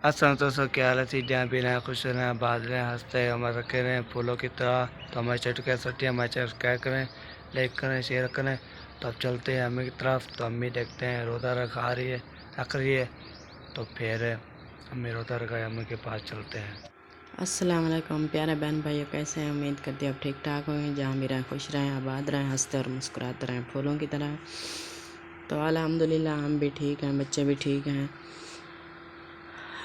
असल तो सो क्या हालत थी जहाँ भी रहें खुश रहें बात रहें हंसते उम्र रखे रहें फूलों की तरह। तो हमारे चैनल क्या सटी हमारे चैनल क्या करें लाइक करें शेयर करें। तो अब चलते हैं अम्मी की तरफ। तो अम्मी देखते हैं रोज़ा रख रही है। तो फिर अम्मी रोज़ा रखा अम्मी के पास चलते हैं। अस्सलाम वालेकुम प्यारे बहन भाइयों, कैसे हैं? उम्मीद करती हूँ अब ठीक ठाक होंगे। जहाँ भी रहें खुश रहें आबाद रहें हंसते और मुस्कुराते रहें फूलों की तरह। तो अल्हम्दुलिल्लाह हम भी ठीक हैं, बच्चे भी ठीक हैं,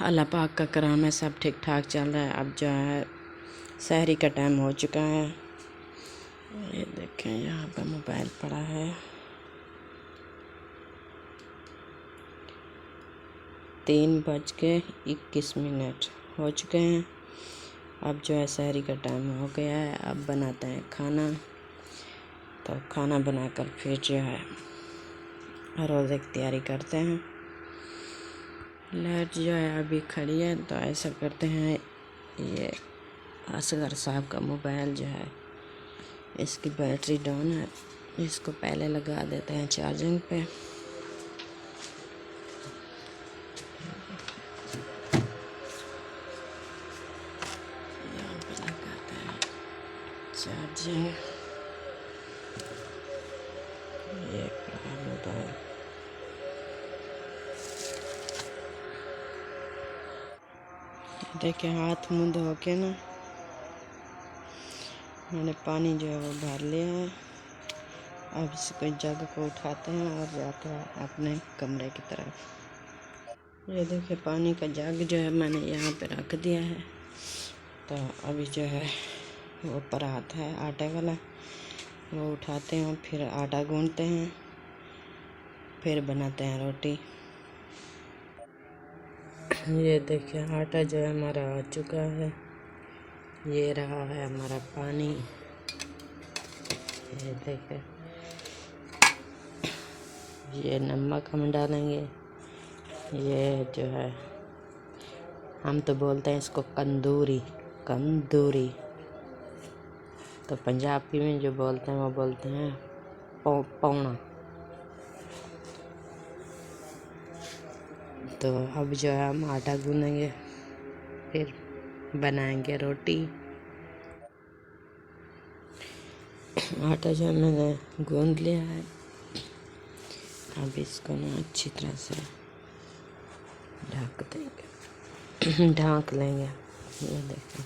अल्लाह पाक का करम है, सब ठीक ठाक चल रहा है। अब जो है सहरी का टाइम हो चुका है। ये देखें यहाँ पर मोबाइल पड़ा है। 3:21 हो चुके हैं। अब जो है सहरी का टाइम हो गया है। अब बनाते हैं खाना। तो खाना बनाकर फिर जो है रोज़े की तैयारी करते हैं। लाइट जो है अभी खड़ी है, तो ऐसा करते हैं, ये असगर साहब का मोबाइल जो है इसकी बैटरी डाउन है, इसको पहले लगा देते हैं चार्जिंग पे। यहाँ पे लगाते हैं चार्जिंग। ये मोबाइल देखिए, हाथ मुँह धो के ना मैंने पानी जो है वो भर लिया है। अब इसको जग को उठाते हैं और जाते हैं अपने कमरे की तरफ। ये देखिए पानी का जग जो है मैंने यहाँ पे रख दिया है। तो अभी जो है वो परात है आटे वाला, वो उठाते हैं, फिर आटा गूंथते हैं, फिर बनाते हैं रोटी। ये देखिए आटा जो है हमारा आ चुका है। ये रहा है हमारा पानी। ये देखिए, ये नमक हम डालेंगे। ये जो है हम तो बोलते हैं इसको कंदूरी। तो पंजाबी में जो बोलते हैं वो बोलते हैं पौना। तो अब जो है हम आटा गूँधेंगे, फिर बनाएंगे रोटी। आटा जो है मैंने गूँध लिया है। अब इसको ना अच्छी तरह से ढक देंगे ढक लेंगे। ये देखें,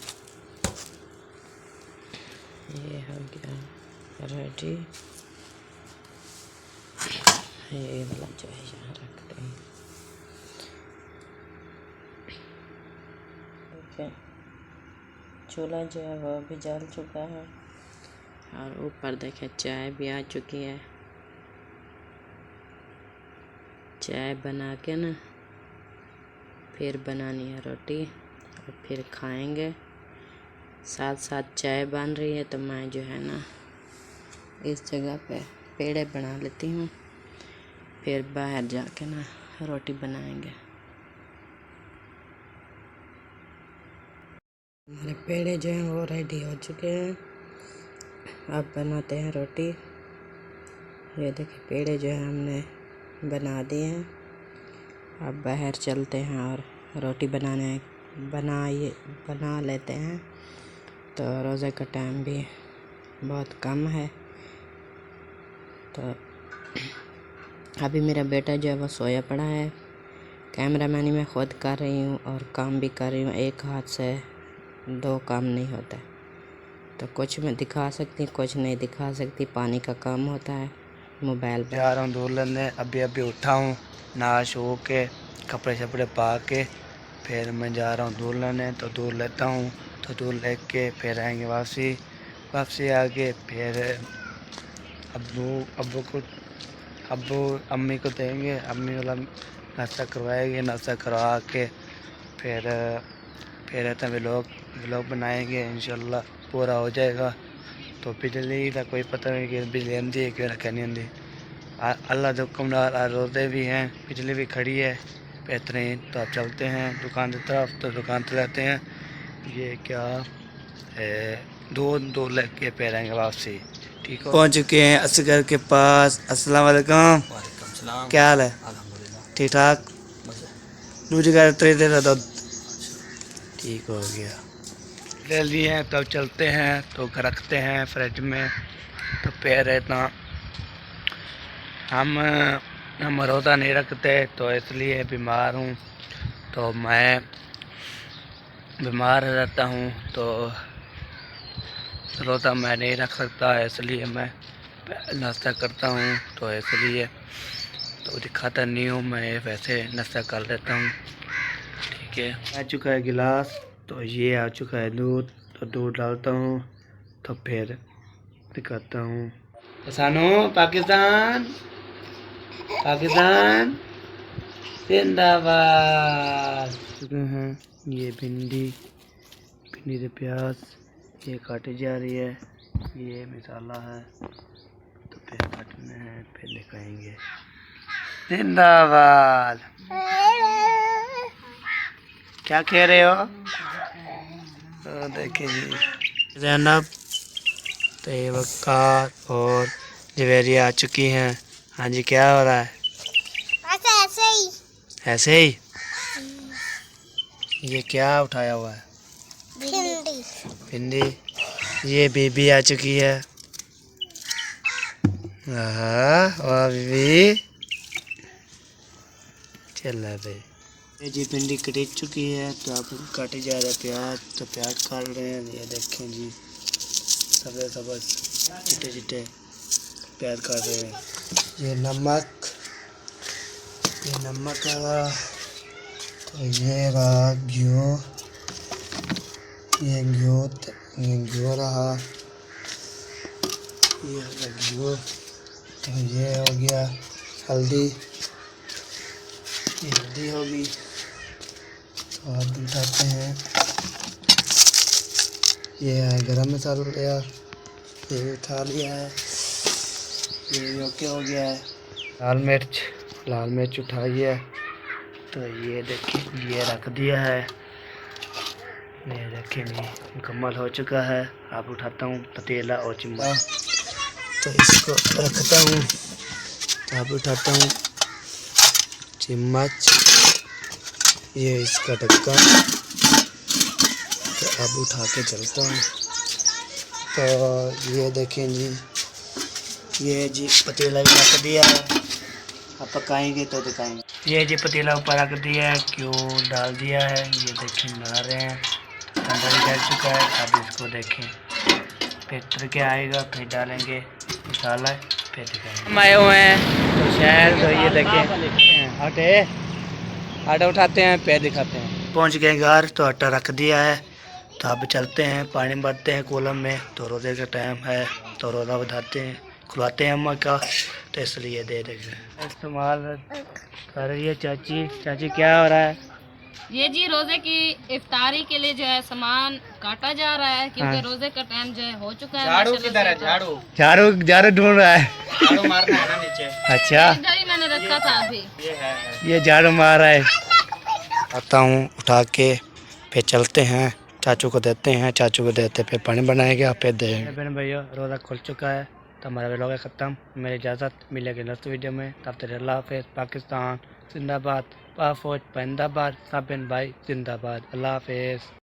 ये हो गया रेडी। ये वाला जो है यहाँ रख देंगे। देखिए चूल्हा जो है वो भी जल चुका है और ऊपर देखें चाय भी आ चुकी है। चाय बना के ना फिर बनानी है रोटी और फिर खाएंगे। साथ साथ चाय बन रही है, तो मैं जो है ना इस जगह पे पेड़े बना लेती हूँ, फिर बाहर जाके ना रोटी बनाएंगे। हमारे पेड़े जो हैं वो रेडी हो चुके हैं। अब बनाते हैं रोटी। ये देखिए पेड़े जो है हमने बना दिए हैं। अब बाहर चलते हैं और रोटी बना लेते हैं। तो रोज़े का टाइम भी बहुत कम है। तो अभी मेरा बेटा जो है वो सोया पड़ा है। कैमरामैनी मैं खुद कर रही हूँ और काम भी कर रही हूँ। एक हाथ से 2 काम नहीं होता। तो कुछ मैं दिखा सकती, कुछ नहीं दिखा सकती। पानी का काम होता है मोबाइल पर। जा रहा हूँ दूर लेने। अभी उठा हूँ नहा सो के कपड़े शपड़े पा के फिर मैं जा रहा हूँ दूध लेने। तो दूध लेता हूँ। तो दूध ले के फिर आएंगे वापसी आके फिर अब्बू अम्मी को देंगे। अम्मी वाला नाश्ता करवाएंगे। नाश्ता करवा के फिर व्लॉग बनाएंगे। इंशाल्लाह पूरा हो जाएगा। तो बिजली का कोई पता नहीं कि बिजली आती है क्यों रखा नहीं आती। अल्लाह के हुक्म नाल रोज़े भी हैं, बिजली भी खड़ी है बेहतरीन। तो अब चलते हैं दुकान की तरफ। तो दुकान पर रहते हैं। ये क्या दूध लेके फिर आएंगे वापसी। ठीक हो पहुँच चुके हैं असगर के पास। अस्सलाम वालेकुम। क्या हाल है? ठीक ठाक। दूसरी गाड़ी 3 दे रहा था ठीक हो गया। ले लिए हैं तब चलते हैं तो रखते हैं फ्रिज में। तो पैर इतना हम रोज़ा नहीं रखते तो इसलिए बीमार हूँ। तो मैं बीमार रहता हूँ तो रोज़ा मैं नहीं रख सकता, इसलिए मैं नाश्ता करता हूँ। तो इसलिए तो दिखाता नहीं हूँ, मैं वैसे नाश्ता कर लेता हूँ। ठीक है, आ चुका है गिलास, तो ये आ चुका है दूध। तो दूध डालता हूँ तो फिर दिखाता हूँ। किसानो पाकिस्तान पाकिस्तान जिंदाबाद। चुके हैं ये भिंडी से प्याज ये काटी जा रही है, ये मसाला है तो फिर काटने हैं, फिर दिखाएंगे। जिंदाबाद। क्या कह रहे हो? तो देखें जी जैनब तैयबकार और जवेरिया आ चुकी हैं। हाँ जी, क्या हो रहा है? ऐसे ही ये क्या उठाया हुआ है? भिंडी। ये बीबी आ चुकी है। वाह बीबी, चल भाई। ये जी भिंडी कट चुकी है तो अब काटे जा रहे हैं प्याज। तो प्याज काट रहे हैं, ये देखें जी, सफ़ेद सफ़ेद चिट्टे चिट्टे प्याज काट रहे हैं। ये नमक रहा, तो ये रहा घियो, ये घियो रहा, ये घियो। तो ये हो गया हल्दी, ये हल्दी होगी। तो आप उठाते हैं, ये है गरम मसाला, ये भी उठा लिया है, ये ओके हो गया है। लाल मिर्च उठाई है, तो ये देखिए ये रख दिया है। ये देखिए नहीं मुकम्मल हो चुका है। अब उठाता हूँ पतीला और चम्मच, तो इसको रखता हूँ। तो अब उठाता हूँ चम्मच, ये इसका ढक्कन। तो अब उठा के चलता हूँ। तो ये देखें जी, ये जी पतीला भी रख दिया है, अब पकाएंगे तो दिखाएंगे। ये जी पतीला ऊपर रख दिया है, क्यों डाल दिया है, ये देखें बना रहे हैं। ठंडा भी कर चुका है, अब इसको देखें फिर तर के आएगा, फिर डालेंगे मसाला, फिर दिखाएंगे। हम आए हुए हैं तो शहर, तो ये देखें आटा उठाते हैं, फिर दिखाते हैं। पहुंच गए घर, तो आटा रख दिया है। तो अब चलते हैं, पानी भरते हैं कूलम में। तो रोज़े का टाइम है तो रोज़ा बताते हैं, खुलवाते हैं अम्मा का, तो इसलिए दे देंगे। इस्तेमाल कर रही है चाची क्या हो रहा है? ये जी रोजे की इफ्तारी के लिए जो है सामान काटा जा रहा है, क्योंकि हाँ। रोजे का टाइम जो है हो चुका है। झाड़ू किधर है? झाड़ू ढूंढ रहा है। झाड़ू मारना है ना नीचे। अच्छा, इधर ही मैंने रखा था अभी। ये झाड़ू मार रहा है। आता हूँ उठा के, फिर चलते हैं, चाचू को देते हैं, फिर पानी बनाएंगे, फिर देंगे। बहन भैया रोज़ा खुल चुका है, तो हमारा व्लॉग है ख़त्म। मेरी इजाज़त, मिलेगी नेक्स्ट वीडियो में। तब तक अल्लाह हाफ़िज़। पाकिस्तान जिंदाबाद, पाक फौज जिंदाबाद, साबिन भाई जिंदाबाद। अल्लाह हाफ़िज़।